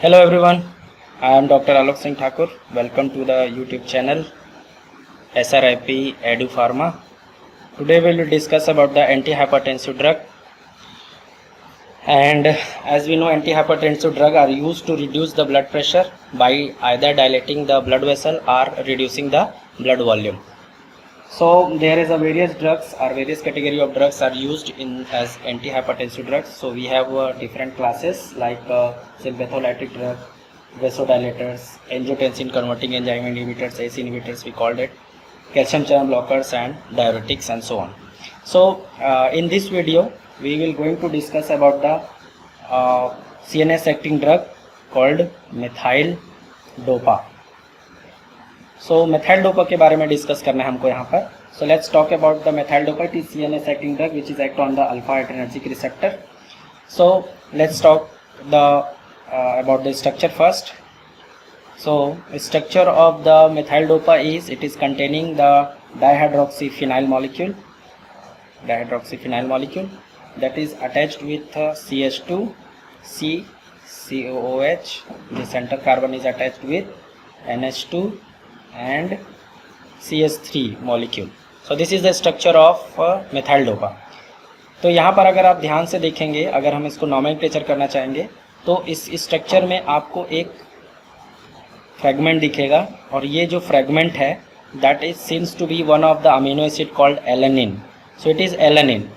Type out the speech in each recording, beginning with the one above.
Hello everyone, I am Dr. Alok Singh Thakur. Welcome to the YouTube channel SRIP Edu Pharma. Today we will discuss about the antihypertensive drug. And as we know, antihypertensive drugs are used to reduce the blood pressure by either dilating the blood vessel or reducing the blood volume. So there is a various drugs or various category of drugs are used in as antihypertensive drugs. So we have different classes like sympatholytic drug, vasodilators, angiotensin converting enzyme inhibitors, ACE inhibitors we called it, calcium channel blockers and diuretics and so on. So in this video we will going to discuss about the CNS acting drug called methyl dopa. So methyl dopa के बारे में discuss करना है हमको यहाँ पर. So let's talk about the methyl dopa. It is CNS acting drug which is act on the alpha adrenergic receptor. So let's talk the about the structure first. So structure of the methyl dopa is it is containing the dihydroxyphenyl molecule that is attached with CH2, C, COOH. The center carbon is attached with NH2 and CH3 molecule. So this is the structure of methyl dopa. तो यहाँ पर अगर आप ध्यान से देखेंगे, अगर हम इसको नॉमेनक्लेचर करना चाहेंगे तो इस स्ट्रक्चर में आपको एक फ्रेगमेंट दिखेगा और ये जो फ्रेगमेंट है that is seems to be one of the amino acid called alanine. So it is alanine.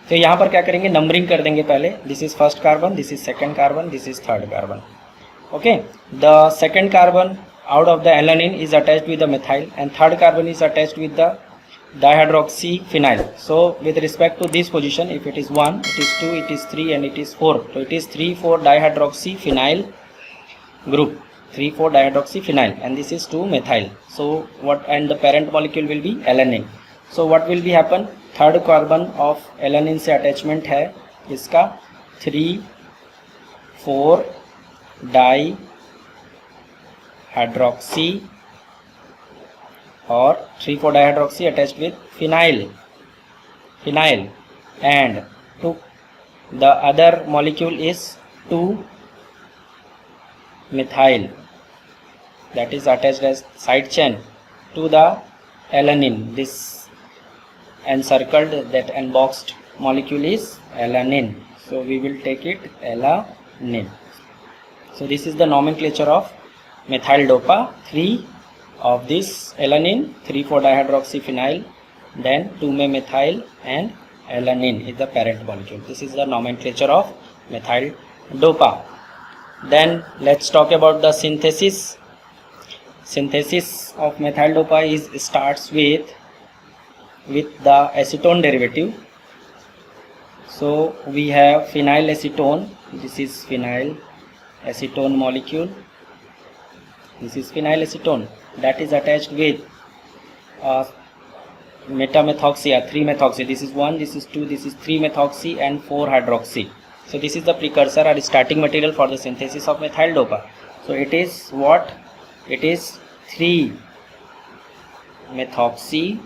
तो यहाँ पर क्या करेंगे, नंबरिंग कर देंगे पहले. This is first carbon, this is second carbon, this is third carbon. Okay, the second carbon out of the alanine is attached with the methyl and third carbon is attached with the dihydroxyphenyl. So with respect to this position, if it is 1, it is 2, it is 3 and it is 4. So it is 3,4 dihydroxyphenyl group, 3,4 dihydroxyphenyl, and this is 2 methyl. So what, and the parent molecule will be alanine. So what will be happen, third carbon of alanine से attachment है इसका 3,4 hydroxy or 3,4 dihydroxy attached with phenyl, and to the other molecule is 2 methyl that is attached as side chain to the alanine. This encircled, that emboxed molecule is alanine. So we will take it alanine. So this is the nomenclature of methyl dopa. 3 of this alanine, 3,4 dihydroxyphenyl, then 2 methyl and alanine is the parent molecule. This is the nomenclature of methyl dopa. Then let's talk about the synthesis. Synthesis of methyl dopa is starts with the acetone derivative. So we have phenyl acetone. This is phenyl acetone molecule. This is phenyl acetone that is attached with metamethoxy or 3-methoxy. This is 1, this is 2, this is 3-methoxy and 4-hydroxy. So this is the precursor or starting material for the synthesis of methyl dopa. So it is what? It is 3-methoxy.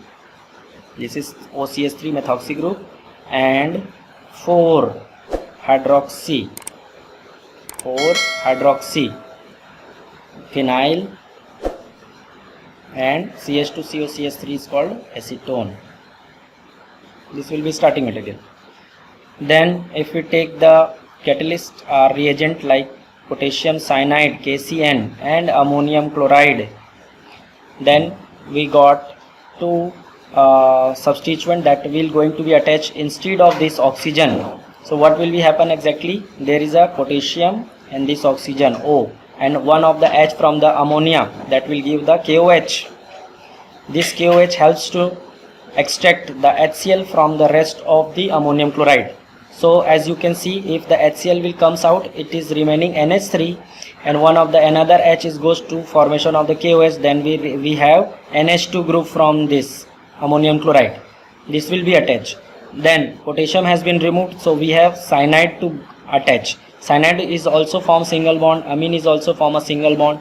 This is OCH3 methoxy group and 4-hydroxy. Phenyl and CH2COCH3 is called acetone. This will be starting material. Then if we take the catalyst or reagent like potassium cyanide KCN and ammonium chloride, then we got two substituent that will going to be attached instead of this oxygen. So what will be happen exactly? There is a potassium and this oxygen O and one of the H from the ammonia that will give the KOH. This KOH helps to extract the HCl from the rest of the ammonium chloride. So as you can see, if the HCl will comes out, it is remaining NH3 and one of the another H is goes to formation of the KOH. Then we have NH2 group from this ammonium chloride. This will be attached. Then potassium has been removed, so we have cyanide to attach. Cyanide is also form single bond, amine is also form a single bond,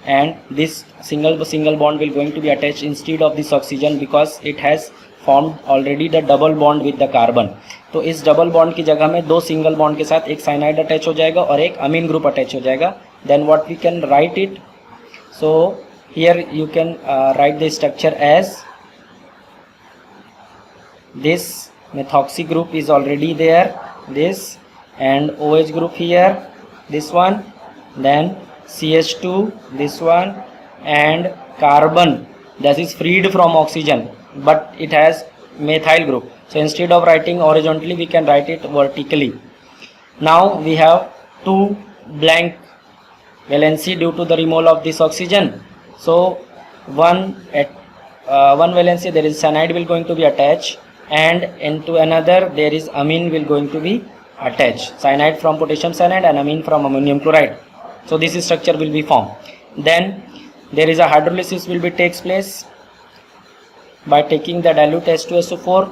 and this single bond will going to be attached instead of this oxygen because it has formed already the double bond with the carbon. तो इस double bond की जगह में 2 single bond के साथ एक cyanide attach हो जाएगा और एक अमीन ग्रुप अटैच हो जाएगा. Then what we can write it, so here you can write the structure as this methoxy group is already there, this, and OH group here, this one, then CH2, this one, and carbon that is freed from oxygen but it has methyl group. So instead of writing horizontally we can write it vertically. Now we have 2 blank valency due to the removal of this oxygen. So one valency there is cyanide will going to be attached, and into another there is amine will going to be attached, cyanide from potassium cyanide and amine from ammonium chloride. So this structure will be formed. Then there is a hydrolysis will be takes place by taking the dilute H2SO4,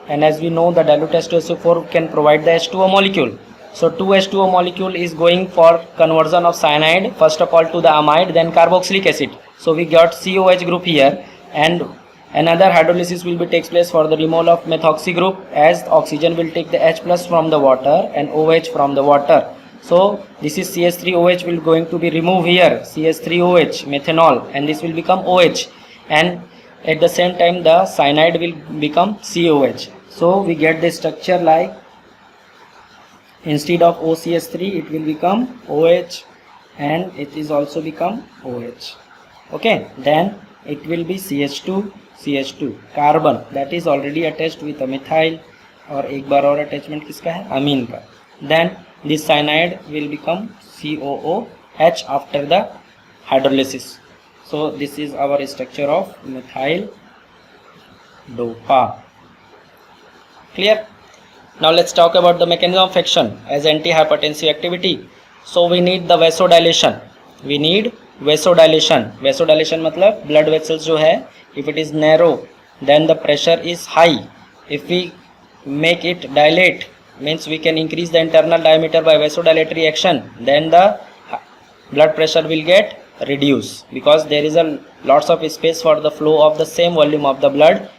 and as we know the dilute H2SO4 can provide the H2O molecule. So 2 H2O molecule is going for conversion of cyanide first of all to the amide, then carboxylic acid. So we got COH group here, and another hydrolysis will be takes place for the removal of methoxy group, as oxygen will take the H plus from the water and OH from the water. So this is CH3OH will going to be removed here, CH3OH methanol, and this will become OH, and at the same time the cyanide will become COH. So we get the structure like instead of OCH3 it will become OH, and it is also become OH. Okay, then it will be CH2 carbon that is already attached with methyl, और एक बार और attachment किसका है, amine का. Then this cyanide will become COOH after the hydrolysis. So this is our structure of methyl dopa. Clear? Now let's talk about the mechanism of action as anti hypertensive activity. So we need the vasodilation. We need vasodilation मतलब blood vessels जो है, if it is narrow then the pressure is high. If we make it dilate means we can increase the internal diameter by vasodilatory action, then the blood pressure will get reduced because there is a lots of space for the flow of the same volume of the blood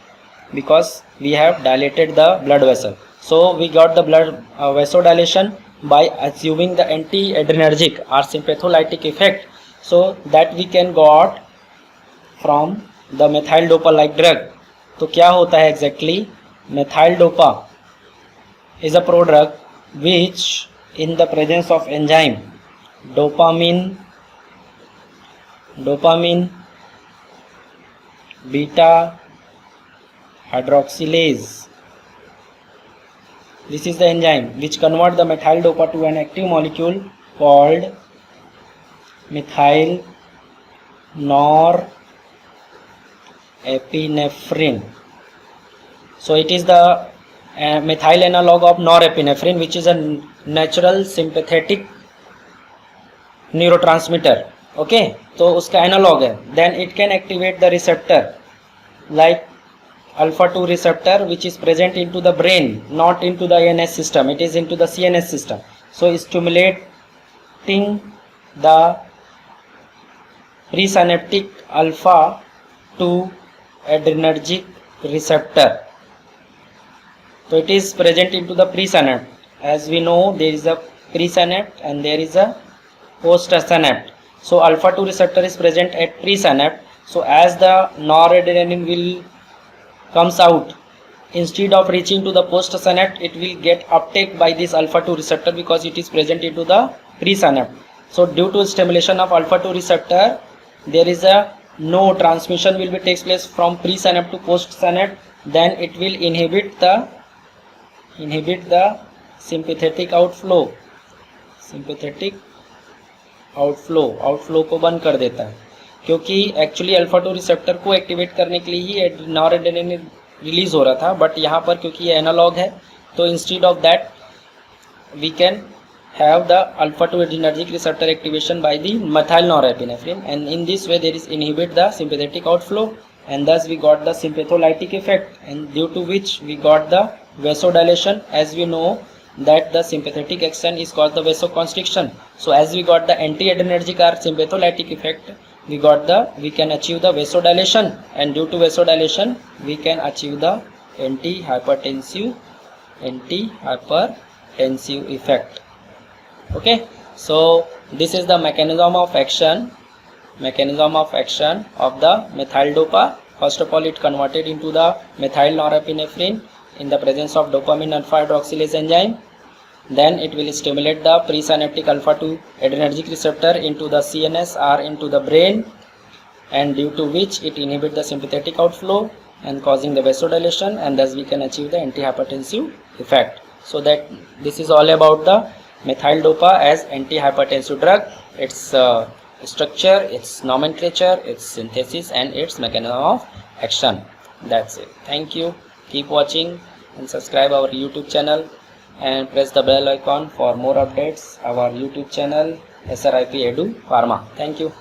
because we have dilated the blood vessel. So we got the blood vasodilation by assuming the anti-adrenergic or sympatholytic effect, so that we can got from the methyl dopa like drug. तो क्या होता है exactly, methyl dopa is a prodrug which in the presence of enzyme dopamine beta hydroxylase, this is the enzyme which convert the methyl dopa to an active molecule called methyl norepinephrine. So it is the methyl analog of norepinephrine, which is a natural sympathetic neurotransmitter. Okay, तो उसका analogue है. Then it can activate the receptor like alpha 2 receptor, which is present into the brain, not into the ANS system. It is into the CNS system. So stimulating the presynaptic alpha 2 adrenergic receptor. So it is present into the presynapse. As we know there is a presynapse and there is a postsynapse. So alpha 2 receptor is present at presynapse. So as the noradrenaline will comes out, instead of reaching to the postsynapse, it will get uptake by this alpha 2 receptor because it is present into the presynapse. So due to stimulation of alpha 2 receptor, there is a no transmission will be takes place from presynapse to postsynapse. Then it will inhibit the sympathetic outflow को बंद कर देता है, क्योंकि actually alpha 2 receptor को activate करने के लिए ही नॉरएड्रेनालिन रिलीज हो रहा था, बट यहाँ पर क्योंकि ये एनालॉग है तो instead of that we can have the alpha 2 adrenergic receptor activation by the methyl norepinephrine, and in this way there is inhibit the sympathetic outflow, and thus we got the sympatholytic effect, and due to which we got the vasodilation. As we know that the sympathetic action is called the vasoconstriction. So as we got the anti-adrenergic or sympatholytic effect, we can achieve the vasodilation, and due to vasodilation we can achieve the anti-hypertensive effect. Okay, so this is the mechanism of action of the methyl dopa. First of all, it converted into the methyl norepinephrine in the presence of dopamine alpha hydroxylase enzyme. Then it will stimulate the presynaptic alpha 2 adrenergic receptor into the CNS or into the brain, and due to which it inhibits the sympathetic outflow and causing the vasodilation, and thus we can achieve the antihypertensive effect. So that this is all about the methyl dopa as antihypertensive drug, its structure, its nomenclature, its synthesis, and its mechanism of action. That's it. Thank you. Keep watching and subscribe our YouTube channel and press the bell icon for more updates. Our YouTube channel SRIP Edu Pharma. Thank you.